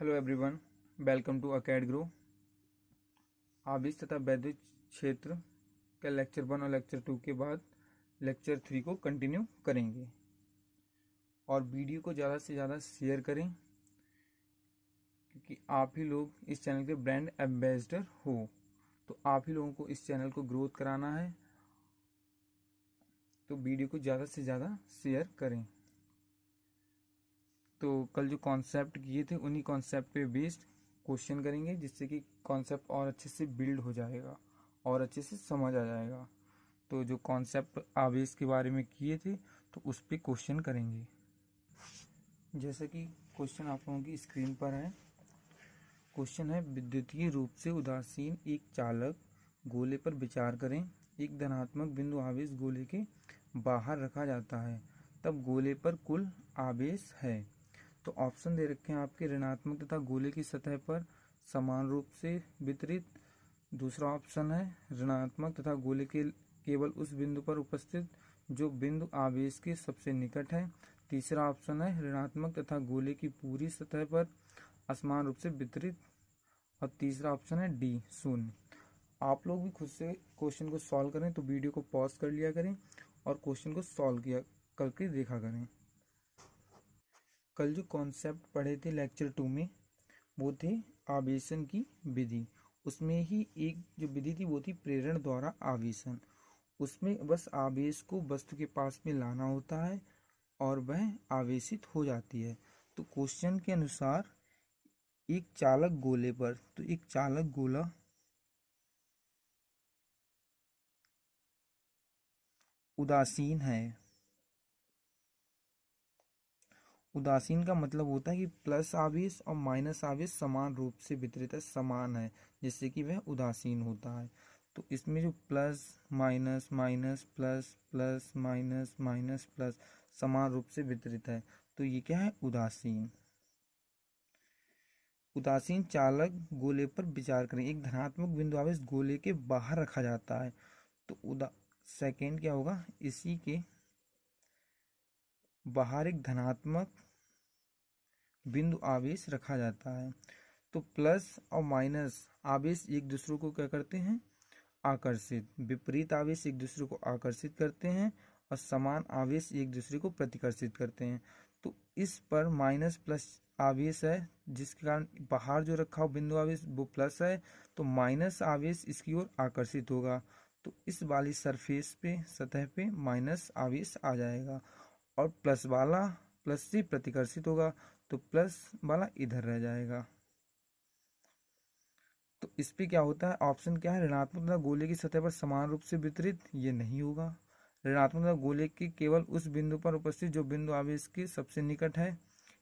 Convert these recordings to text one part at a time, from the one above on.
Hello everyone, welcome to Acad Grow. आवेश तथा वैद्युत क्षेत्र के लेक्चर 1 और लेक्चर 2 के बाद लेक्चर 3 को कंटिन्यू करेंगे। और वीडियो को ज़्यादा से ज़्यादा शेयर करें क्योंकि आप ही लोग इस चैनल के ब्रांड एम्बेसडर हो। तो आप ही लोगों को इस चैनल को ग्रोथ कराना है, तो वीडियो को ज़्यादा से ज़्यादा शेयर करें। तो कल जो कॉन्सेप्ट किए थे उन्हीं कॉन्सेप्ट पे बेस्ड क्वेश्चन करेंगे, जिससे कि कॉन्सेप्ट और अच्छे से बिल्ड हो जाएगा और अच्छे से समझ आ जाएगा। तो जो कॉन्सेप्ट आवेश के बारे में किए थे तो उस पर क्वेश्चन करेंगे। जैसे कि क्वेश्चन आप लोगों की स्क्रीन पर है। क्वेश्चन है, विद्युतीय रूप से उदासीन एक चालक गोले पर विचार करें। एक धनात्मक बिंदु आवेश गोले के बाहर रखा जाता है, तब गोले पर कुल आवेश है। तो ऑप्शन दे रखे हैं आपके, ऋणात्मक तथा गोले की सतह पर समान रूप से वितरित। दूसरा ऑप्शन है ऋणात्मक तथा गोले के केवल उस बिंदु पर उपस्थित जो बिंदु आवेश के सबसे निकट है। तीसरा ऑप्शन है ऋणात्मक तथा गोले की पूरी सतह पर असमान रूप से वितरित। और तीसरा ऑप्शन है डी, शून्य। आप लोग भी खुद से क्वेश्चन को सॉल्व करें, तो वीडियो को पॉज कर लिया करें और क्वेश्चन को सॉल्व किया करके देखा करें। कल जो कॉन्सेप्ट पढ़े थे लेक्चर 2 में, वो थे आवेशन की विधि। उसमें ही एक जो विधि थी वो थी प्रेरण द्वारा आवेशन। उसमें बस आवेश को वस्तु के पास में लाना होता है और वह आवेशित हो जाती है। तो क्वेश्चन के अनुसार एक चालक गोले पर, तो एक चालक गोला उदासीन है। उदासीन का मतलब होता है कि प्लस आवेश और माइनस आवेश समान रूप से वितरित है, समान है, जिससे कि वह उदासीन होता है। तो इसमें जो plus minus minus plus plus minus minus plus समान रूप से वितरित है, तो ये क्या है? उदासीन। उदासीन चालक गोले पर विचार करें। एक धनात्मक बिंदु आवेश गोले के बाहर रखा जाता है, तो सेकेंड क्या होगा? इसी के बाहर एक धनात्मक बिंदु आवेश रखा जाता है। तो प्लस और माइनस आवेश एक दूसरे को क्या करते हैं? आकर्षित। विपरीत आवेश एक दूसरे को आकर्षित करते हैं और समान आवेश एक दूसरे को प्रतिकर्षित करते हैं। तो इस पर माइनस प्लस आवेश है, जिसके कारण बाहर जो रखा हो बिंदु आवेश वो प्लस है, तो माइनस आवेश इसकी ओर आकर्षित होगा। तो इस वाली सरफेस पे, सतह पे माइनस आवेश आ जाएगा और प्लस वाला प्लस से प्रतिकर्षित होगा, तो प्लस वाला इधर रह जाएगा। तो इस पे क्या होता है? ऑप्शन क्या है? ऋणात्मक तथा गोले की सतह पर समान रूप से वितरित, ये नहीं होगा। ऋणात्मक तथा गोले के केवल उस बिंदु पर उपस्थित जो बिंदु आवेश के सबसे निकट है,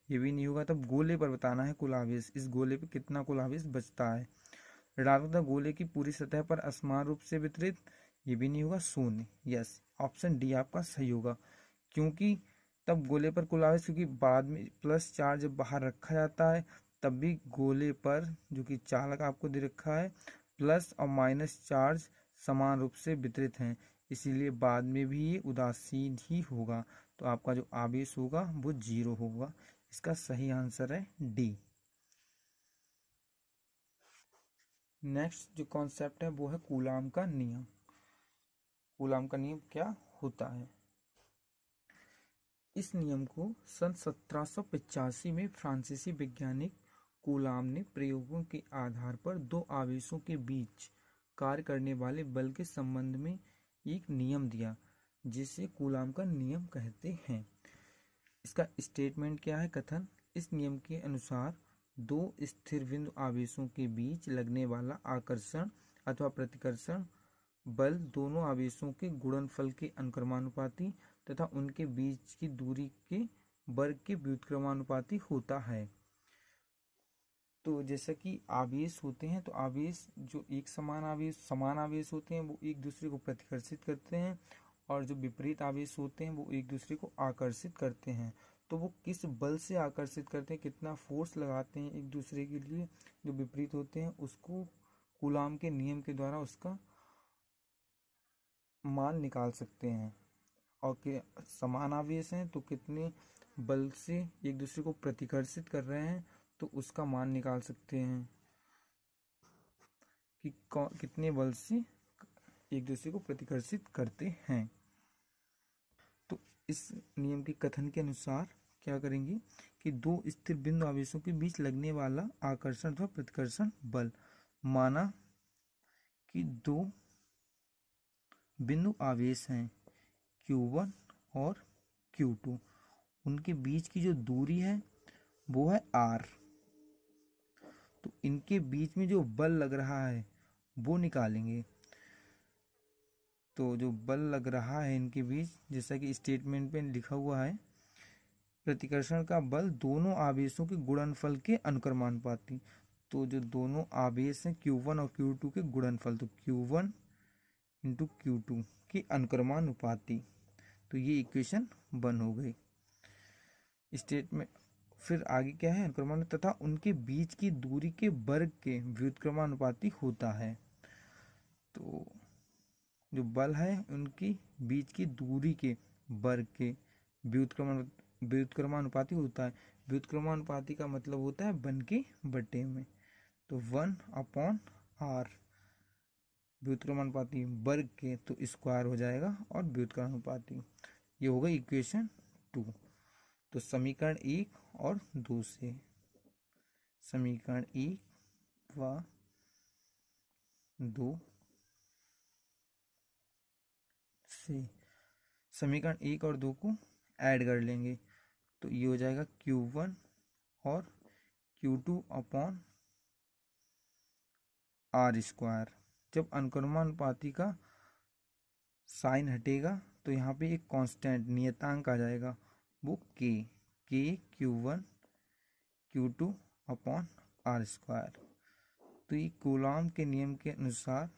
ये भी नहीं होगा। तब गोले पर बताना है कुल आवेश, इस गोले पे कितना कुल आवेश बचता है। ऋणात्मक तथा गोले की पूरी सतह पर असमान रूप से वितरित, ये भी नहीं होगा, शून्य। यस, ऑप्शन डी आपका सही होगा। क्योंकि तब गोले पर कुल आवेश, क्योंकि बाद में प्लस चार्ज जब बाहर रखा जाता है तब भी गोले पर, जो कि चालक आपको दे रखा है, प्लस और माइनस चार्ज समान रूप से वितरित हैं, इसीलिए बाद में भी ये उदासीन ही होगा। तो आपका जो आवेश होगा वो 0 होगा। इसका सही आंसर है डी। नेक्स्ट जो कॉन्सेप्ट है वो है कूलाम का नियम। कूलाम का नियम क्या होता है? इस नियम को सन 1785 में फ्रांसीसी वैज्ञानिक कूलाम ने प्रयोगों के आधार पर दो आवेशों के बीच कार्य करने वाले बल के संबंध में एक नियम दिया, जिसे कूलाम का नियम कहते हैं। इसका स्टेटमेंट क्या है? कथन, इस नियम के अनुसार दो स्थिर बिंदु आवेशों के बीच लगने वाला आकर्षण अथवा प्रतिकर्षण बल दोनों आवेशों के गुणनफल के अनुक्रमानुपाती तथा उनके बीच की दूरी के वर्ग के व्युत्क्रमानुपाती होता है। तो जैसा कि आवेश होते हैं, तो आवेश जो एक समान आवेश होते हैं वो एक दूसरे को प्रतिकर्षित करते हैं, और जो विपरीत आवेश होते हैं वो एक दूसरे को आकर्षित करते हैं। तो वो किस बल से आकर्षित करते हैं, कितना फोर्स लगाते हैं एक दूसरे के लिए, जो विपरीत होते हैं, उसको कूलाम के नियम के द्वारा उसका मान निकाल सकते हैं। और कि समान आवेश हैं तो कितने बल से एक दूसरे को प्रतिकर्षित कर रहे हैं, तो उसका मान निकाल सकते हैं कि कितने बल से एक दूसरे को प्रतिकर्षित करते हैं। तो इस नियम के कथन के अनुसार क्या करेंगे कि दो स्थिर बिंदु आवेशों के बीच लगने वाला आकर्षण अथवा प्रतिकर्षण बल, माना कि दो बिंदु आवेश हैं Q1 और Q2, उनके बीच की जो दूरी है वो है R। तो इनके बीच में जो बल लग रहा है वो निकालेंगे। तो जो बल लग रहा है इनके बीच, जैसा कि स्टेटमेंट में लिखा हुआ है, प्रतिकर्षण का बल दोनों आवेशों के गुणनफल के अनुक्रमानुपाती। तो जो दोनों आवेश हैं Q1 और Q2 के गुणनफल, तो Q1 इंटू Q2 के अनुक्रमानुपाती। तो ये इक्वेशन 1 हो गई। स्टेटमेंट फिर आगे क्या है, अनुक्रमानु तथा उनके बीच की दूरी के वर्ग के व्युत्क्रमानुपाती होता है। तो जो बल है उनकी बीच की दूरी के वर्ग के व्युत्क्रमानुपाती होता है। व्युत्क्रमानुपाती का मतलब होता है 1 के बटे में। तो 1/r व्युत्क्रमानुपाती वर्ग के तो स्क्वायर हो जाएगा और व्युत्क्रमानुपाती। ये होगा इक्वेशन 2। तो समीकरण 1 और 2 से, समीकरण 1 व 2 से समीकरण 1 और 2 को ऐड कर लेंगे। तो ये हो जाएगा Q1 और Q2 अपॉन R स्क्वायर। जब अनुक्रमानुपाती का साइन हटेगा तो यहाँ पे एक कांस्टेंट नियतांक आ जाएगा, वो के Q1 Q2 upon R square. तो ये कूलॉम के नियम के अनुसार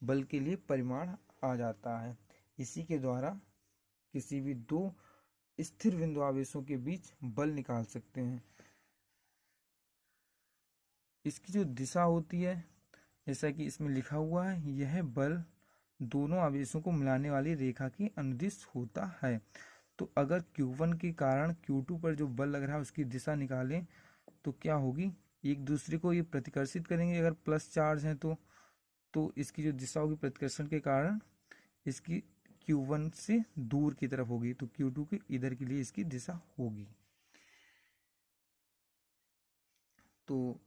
बल के लिए परिमाण आ जाता है। इसी के द्वारा किसी भी दो स्थिर बिंदु आवेशों के बीच बल निकाल सकते हैं। इसकी जो दिशा होती है, जैसा कि इसमें लिखा हुआ है, यह बल दोनों आवेशों को मिलाने वाली रेखा की अनुदिश होता है। तो अगर Q1 के कारण Q2 पर जो बल लग रहा है उसकी दिशा निकालें तो क्या होगी, एक दूसरे को ये प्रतिकर्षित करेंगे। अगर प्लस चार्ज है तो इसकी जो दिशा होगी प्रतिकर्षण के कारण इसकी Q1 से दूर की तरफ होगी, तो Q2 के इधर के लिए इसकी दिशा होगी। तो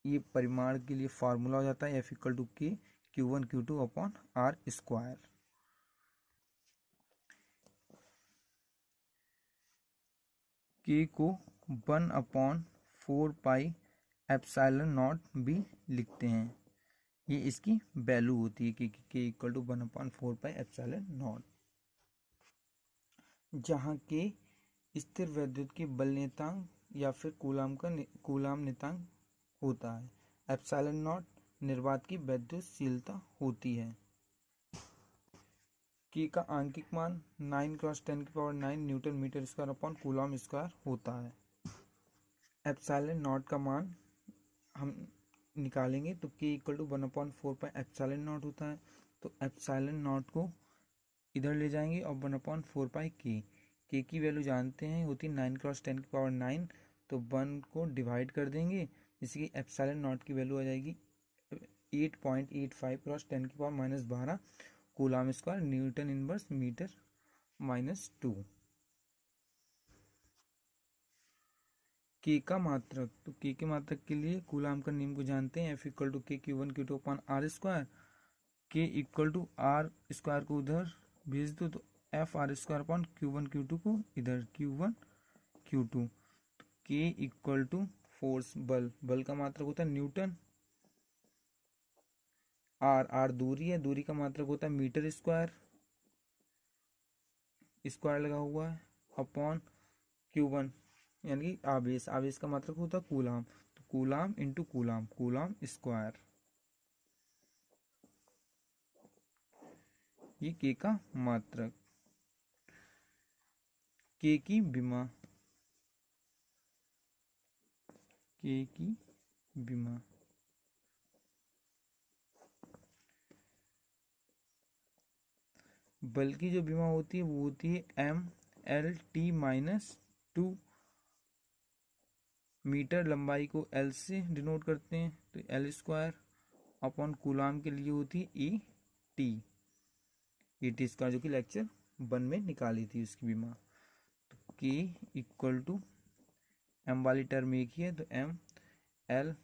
ये परिमाण के लिए फॉर्मूला हो जाता है F=K Q1 Q2 upon R square. K को 1/4 पाई एप्सिलॉन नॉट भी लिखते हैं। ये इसकी वैल्यू होती है कि K 1/4 पाई एप्सिलॉन नॉट, जहाँ K स्थिर वैद्युत की बल नियतांक या फिर कूलाम नियतांक होता है। एप्सिलॉन नॉट निर्वात की वैद्युतशीलता होती है। K का आंकिक मान 9×10⁹ newton metre square upon coulomb square होता है। एप्सिलॉन नॉट का मान हम निकालेंगे तो K 1/4 पाई एप्सिलॉन नॉट होता है। तो एप्सिलॉन नॉट को इधर ले जाएंगे और 1/4 पाई K की वैल्यू जानते हैं, होती है 9×10⁹। तो 1 को डिवाइड कर देंगे, जिससे कि एप्सिलॉन नॉट की वैल्यू आ जाएगी 8.85×10⁻12 coulomb square newton inverse metre -2। K का मात्रक, तो K के मात्रक के लिए कूलॉम का नियम को जानते हैं, F=K Q1 Q2 upon R square. K R square को उधर भेज दो तो F_R square upon Q1 Q2 को इधर Q1 Q2। K फोर्स बल का मात्रक होता है न्यूटन। R दूरी है, दूरी का मात्रक होता है मीटर स्क्वायर लगा हुआ है अपॉन Q1 यानी कि आवेश का मात्रक होता है कूलाम। तो कूलाम इंटू कूलाम स्क्वायर। ये K का मात्रक। K की विमा, बल की जो विमा होती है वो होती है MLT-2 मीटर लंबाई को एल से डिनोट करते हैं, तो एल स्क्वायर अपॉन कूलाम के लिए होती है ई टी स्क्वायर, जो कि लेक्चर 1 में निकाली थी उसकी भी माँ। तो के इक्वल टू एम वाली टर्म एक ही है, तो एम एल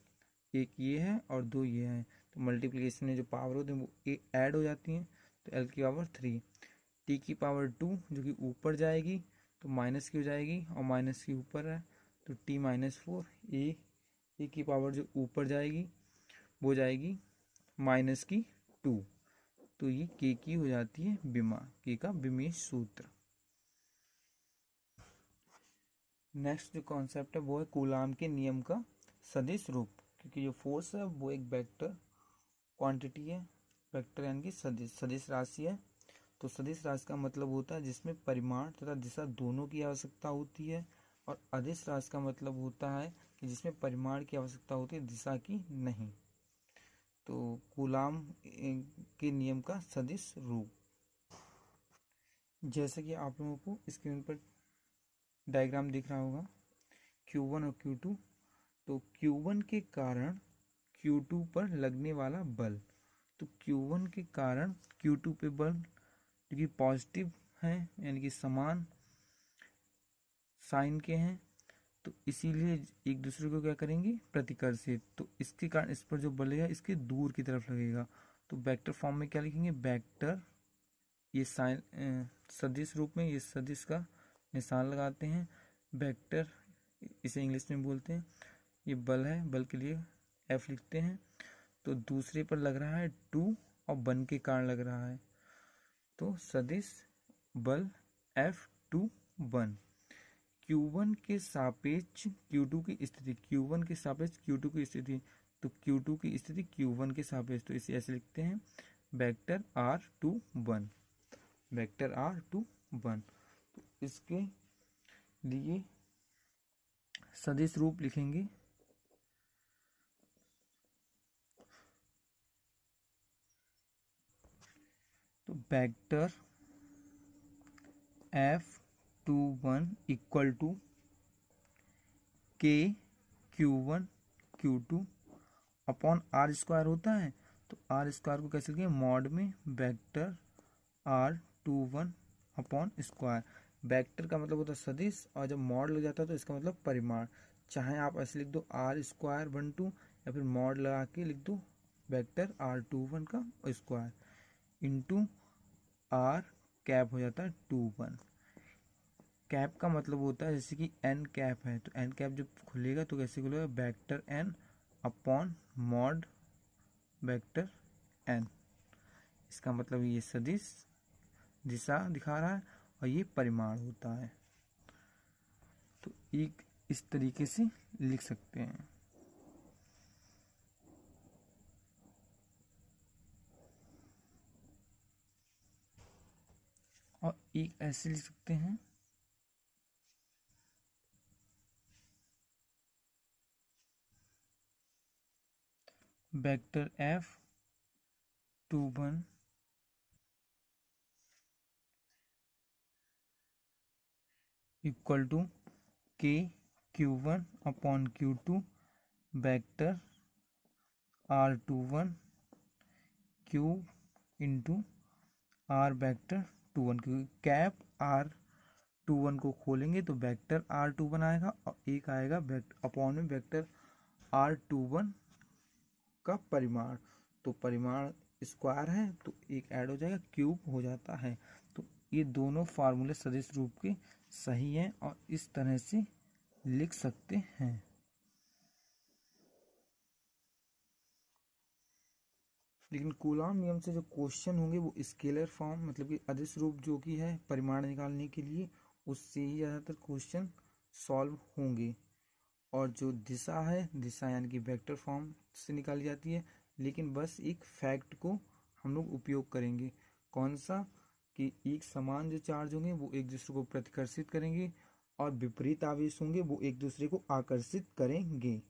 एक ये है और 2 ये है, तो मल्टीप्लिकेशन में जो पावर होती है वो ऐड हो जाती हैं, तो एल की पावर 3, टी की पावर 2 जो कि ऊपर जाएगी तो माइनस की हो जाएगी और माइनस की ऊपर है तो टी -4, ए की पावर जो ऊपर जाएगी वो जाएगी -2, तो ये के की हो जाती है विमा, के का विमेय सूत्र। नेक्स्ट जो कॉन्सेप्ट है वो है कूलाम के नियम का सदिश रूप, क्योंकि जो फोर्स है वो एक वेक्टर क्वांटिटी है, वेक्टर यानी कि सदिश राशि है। तो सदिश राशि का मतलब होता है जिसमें परिमाण तथा दिशा दोनों की आवश्यकता होती है, और अदिश राशि का मतलब होता है कि जिसमें परिमाण की आवश्यकता होती है, दिशा की नहीं। तो कूलाम के नियम का सदिश रूप, जैसे कि आप लोगों को स्क्रीन पर डायग्राम दिख रहा होगा Q1 और Q2, तो Q1 के कारण Q2 पर लगने वाला बल, तो Q1 के कारण Q2 पे बल जो कि पॉजिटिव है यानी कि समान साइन के हैं, तो इसीलिए एक दूसरे को क्या करेंगे, प्रतिकर्षित, तो इसके कारण इस पर जो बल है इसके दूर की तरफ लगेगा। तो वेक्टर फॉर्म में क्या लिखेंगे, वेक्टर, ये साइन सदिश रूप में ये सदिश का निशान लगाते हैं, वेक्टर इसे इंग्लिश में बोलते हैं, ये बल है, बल के लिए F लिखते हैं, तो दूसरे पर लग रहा है 2 और 1 के कारण लग रहा है, तो सदिश बल F2 1, Q1 के सापेक्ष Q2 की स्थिति, Q1 के सापेक्ष Q2 की स्थिति, तो Q2 की स्थिति Q1 के सापेक्ष, तो इसे ऐसे लिखते हैं वेक्टर R2 1, वेक्टर R2 1। तो इसके लिए सदिश रूप लिखेंगे, तो वेक्टर F21 इक्वल टू के Q1 Q2 upon are square होता है, तो आर स्क्वायर को कैसे लिखेंगे, मॉड में vector R21 upon square, vector का मतलब होता है सदिश, और जब मॉड लग जाता है तो इसका मतलब परिमाण, चाहे आप ऐसे लिख दो R स्क्वायर 1 2 या फिर मॉड लगा के लिख दो वेक्टर R21 का स्क्वायर इंटू R कैप हो जाता है 21। कैप का मतलब होता है जैसे कि एन कैप है, तो एन कैप जब खुलेगा तो कैसे खुलेगा, vector n upon mod vector n, इसका मतलब ये सदिश दिशा दिखा रहा है और ये परिमाण होता है, तो एक इस तरीके से लिख सकते हैं। और एक ऐसे लिख सकते हैं, वेक्टर F21 इक्वल टू के Q1 upon Q2 vector R21 Q into R vector 21, क्योंकि कैप R21 को खोलेंगे तो वेक्टर R21 आएगा और एक आएगा अपॉन में वेक्टर R21 का परिमाण, तो परिमाण स्क्वायर है तो एक ऐड हो जाएगा, क्यूब हो जाता है। तो ये दोनों फार्मूले सदिश रूप के सही हैं और इस तरह से लिख सकते हैं। लेकिन कूलाम नियम से जो क्वेश्चन होंगे वो स्केलर फॉर्म, मतलब कि अदिश रूप जो कि है परिमाण निकालने के लिए, उससे ही ज़्यादातर क्वेश्चन सॉल्व होंगे, और जो दिशा है, दिशा यानी कि वेक्टर फॉर्म से निकाली जाती है, लेकिन बस एक फैक्ट को हम लोग उपयोग करेंगे, कौन सा, कि एक समान जो चार्ज होंगे वो एक दूसरे को प्रतिकर्षित करेंगे और विपरीत आवेश होंगे वो एक दूसरे को आकर्षित करेंगे।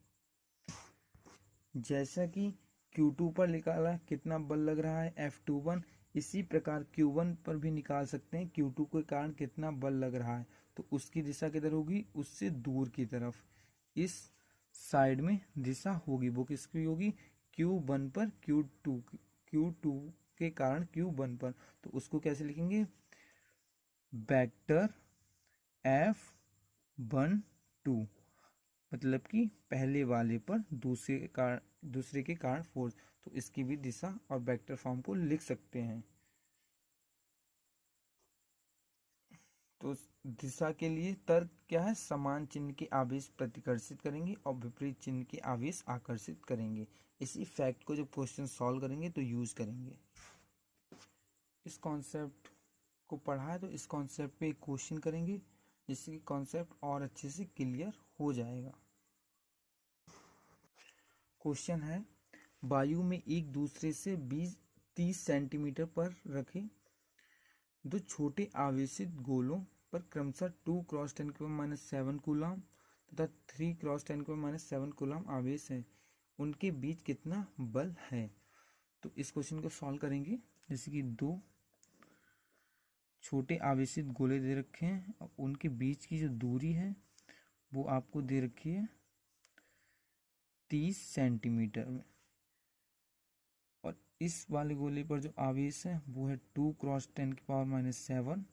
जैसा कि Q2 पर निकाला कितना बल लग रहा है F21, इसी प्रकार Q1 पर भी निकाल सकते हैं Q2 के कारण कितना बल लग रहा है, तो उसकी दिशा किधर होगी, उससे दूर की तरफ। इस साइड में दिशा होगी वो किसकी होगी, Q1 पर Q2 के कारण Q1 पर, तो उसको कैसे लिखेंगे, वेक्टर F12, मतलब कि पहले वाले पर दूसरे के कारण फोर्स, तो इसकी भी दिशा और वेक्टर फॉर्म को लिख सकते हैं। तो दिशा के लिए तर्क क्या है, समान चिन्ह के आवेश प्रतिकर्षित करेंगे और विपरीत चिन्ह के आवेश आकर्षित करेंगे। इसी फैक्ट को जब क्वेश्चन सॉल्व करेंगे तो यूज करेंगे। इस कॉन्सेप्ट को पढ़ा है तो इस कॉन्सेप्ट पे एक क्वेश्चन करेंगे जिससे कि कॉन्सेप्ट और अच्छे से क्लियर हो जाएगा। क्वेश्चन है, वायु में एक दूसरे से 20-30 सेंटीमीटर पर रखे दो छोटे आवेशित गोलों पर क्रमशः 2 क्रॉस 10⁻⁷ कूलम तथा 3 क्रॉस 10⁻⁷ कूलम आवेश है, उनके बीच कितना बल है। तो इस क्वेश्चन को सॉल्व करेंगे। जैसे कि दो छोटे आवेशित गोले दे रखे हैं और उनके बीच की जो दूरी है वो आपको दे रखी है 30 सेंटीमीटर में, और इस वाले गोले पर जो आवेश है वो है 2 क्रॉस 10⁻⁷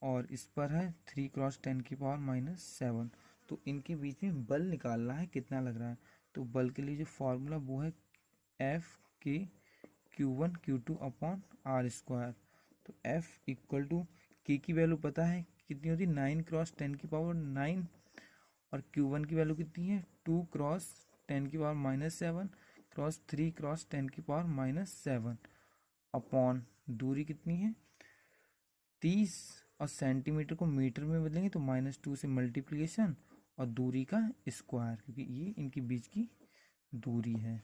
और इस पर है 3 क्रॉस 10⁻⁷। तो इनके बीच में बल निकालना है, कितना लग रहा है। तो बल के लिए जो फॉर्मूला वो है F के Q1 Q2 अपॉन R²। तो F इक्वल टू के की वैल्यू पता है कितनी होती है, 9 क्रॉस 10⁹ और Q1 की वैल्यू कितनी है 2 क्रॉस 10⁻⁷ क्रॉस 3 क्रॉस 10⁻⁷ अपॉन दूरी कितनी है 30 और सेंटीमीटर को मीटर में बदलेंगे तो -2 से मल्टीप्लिकेशन और दूरी का स्क्वायर, क्योंकि ये इनके बीच की दूरी है।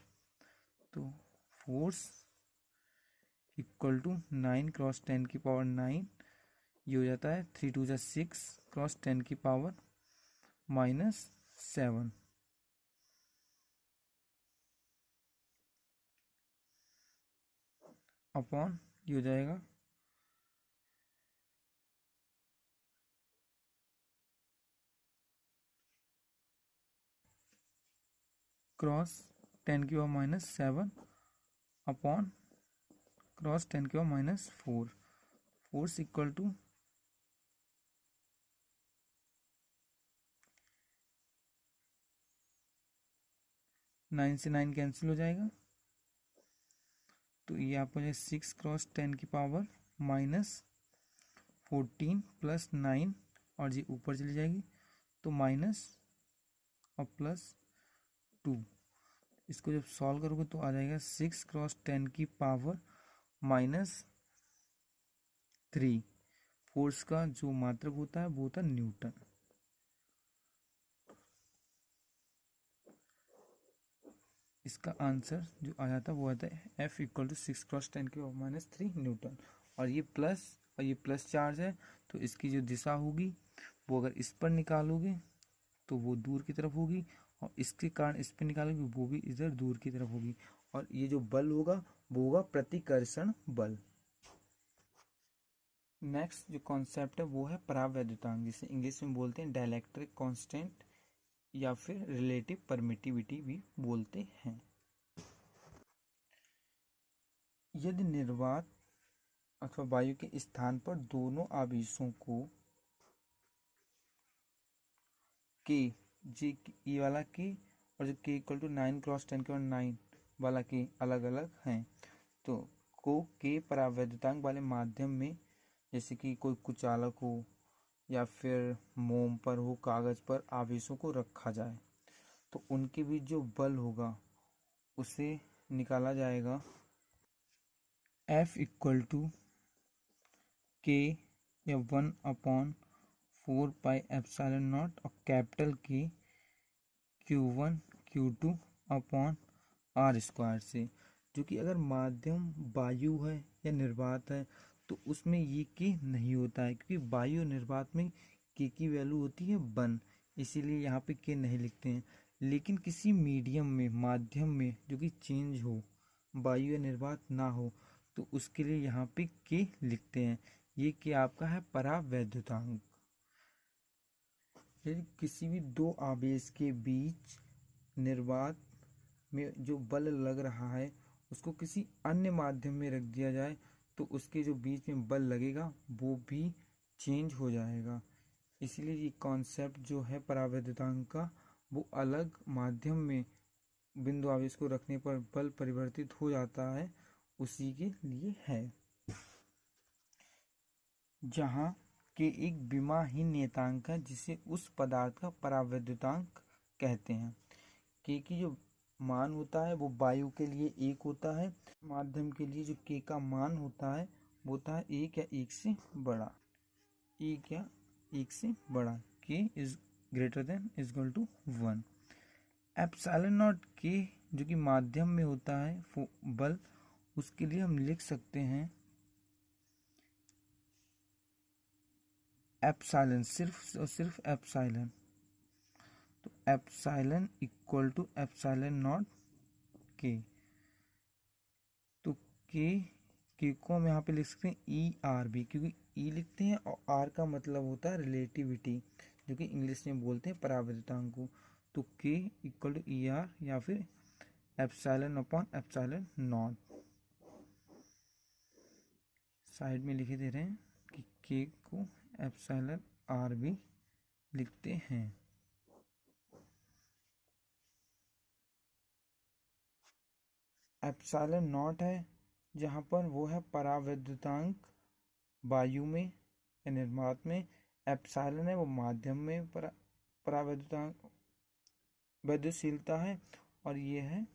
तो फोर्स इक्वल टू 9 क्रॉस 10⁹, ये हो जाता है 3 2 6 क्रॉस 10⁻⁷ अपॉन ये हो जाएगा cross 10⁻⁷ upon cross 10⁻⁴। Force equal to 9 से 9 कैंसिल हो जाएगा, तो ये आपको जाए 6 क्रॉस 10⁻⁻14 प्लस 9 और ये ऊपर चली जाएगी तो माइनस और +2। इसको जब सॉल्व करोगे तो आ जाएगा 6 क्रॉस 10⁻⁻3। फोर्स का जो मात्रक होता है वो होता है न्यूटन। इसका आंसर जो आ जाता है वो आता है F equal to 6 cross 10⁻³ newton. और ये प्लस चार्ज है तो इसकी जो दिशा होगी वो अगर इस पर निकालोगे तो वो दूर की तरफ होगी, और इसके कारण इस पर निकालोगे वो भी इधर दूर की तरफ होगी, और ये जो बल होगा वो होगा प्रतिकर्षण बल। नेक्स्ट जो कॉन्सेप्ट है वो है परावैद्युतांक, जिसे इंग्लिश में बोलते हैं डाइलेक्ट्रिक कांस्टेंट या फिर रिलेटिव परमिटिविटी भी बोलते हैं। यदि निर्वात अथवा वायु के स्थान पर दोनों आवेशों को के ये वाला के और जो के इक्वल टू 9 क्रॉस 10⁻⁹ वाला के अलग अलग हैं, तो को के परावैद्युतांक वाले माध्यम में, जैसे कि कोई कुचालक हो या फिर मोम पर हो, कागज पर आवेशों को रखा जाए तो उनके बीच जो बल होगा उसे निकाला जाएगा F इक्वल टू के या 1/4πε0 और कैपिटल के Q1 Q2 अपॉन R² से, जो कि अगर माध्यम वायु है या निर्वात है तो उसमें ये के नहीं होता है, क्योंकि वायु और निर्वात में के की वैल्यू होती है 1, इसीलिए यहाँ पे के नहीं लिखते हैं। लेकिन किसी मीडियम में, माध्यम में जो कि चेंज हो, वायु या निर्वात ना हो, तो उसके लिए यहाँ पे के लिखते हैं। ये के आपका है परावैद्युतांक। यदि किसी भी दो आवेश के बीच निर्वात में जो बल लग रहा है उसको किसी अन्य माध्यम में रख दिया जाए तो उसके जो बीच में बल लगेगा वो भी चेंज हो जाएगा। इसलिए ये कॉन्सेप्ट जो है परावैद्युतांक का वो अलग माध्यम में बिंदु आवेश को रखने पर बल परिवर्तित हो जाता है, उसी के लिए है। जहाँ के एक विमाहीन नियतांक है जिसे उस पदार्थ का परावैद्युतांक कहते हैं। के की जो मान होता है वो वायु के लिए 1 होता है, माध्यम के लिए जो के का मान होता है वो होता है 1 या 1 से बड़ा, 1 या 1 से बड़ा। K is greater than is equal to 1। Epsilon naught K जो कि माध्यम में होता है बल, उसके लिए हम लिख सकते हैं एप्सिलॉन, सिर्फ और सिर्फ एप्सिलॉन। तो epsilon equal to epsilon naught K. तो के को हम यहाँ पे लिख सकते हैं ई आर भी, क्योंकि ई लिखते हैं और आर का मतलब होता है रिलेटिविटी, जो कि इंग्लिश में बोलते हैं परावैद्युतांक को। तो के इक्वल टू ई आर या फिर epsilon upon epsilon not. Side में लिखे दे रहे हैं कि के को एप्सिलॉन आर भी लिखते हैं। एप्सिलॉन नॉट है जहाँ पर वो है परावैद्युतांक वायु में या निर्वात में, एप्सिलॉन है वो माध्यम में परावैद्युतांक वैद्युशीलता है, और ये है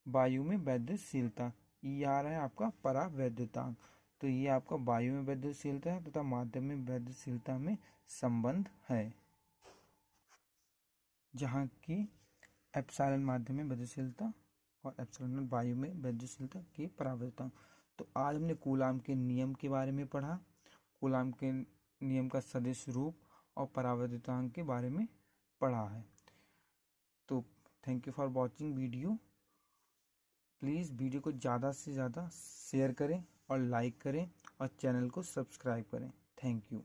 वायु में वैद्युशीलता। ई आर है आपका परावैद्युतांक। तो ये आपका वायु में वैद्युशीलता है तथा माध्यम में वैद्युशीलता में संबंध है, जहाँ की एप्सिलॉन माध्यम में वैद्युशीलता और एप्सिलॉन वायु में वैद्युशीलता की परावैद्युतांक। तो आज हमने कूलाम के नियम के बारे में पढ़ा, कूलाम के नियम का सदिश रूप और परावैद्युतांक के बारे में पढ़ा है। तो thank you for watching video. Please video को ज़्यादा से ज़्यादा शेयर करें और लाइक करें और चैनल को सब्सक्राइब करें। Thank you.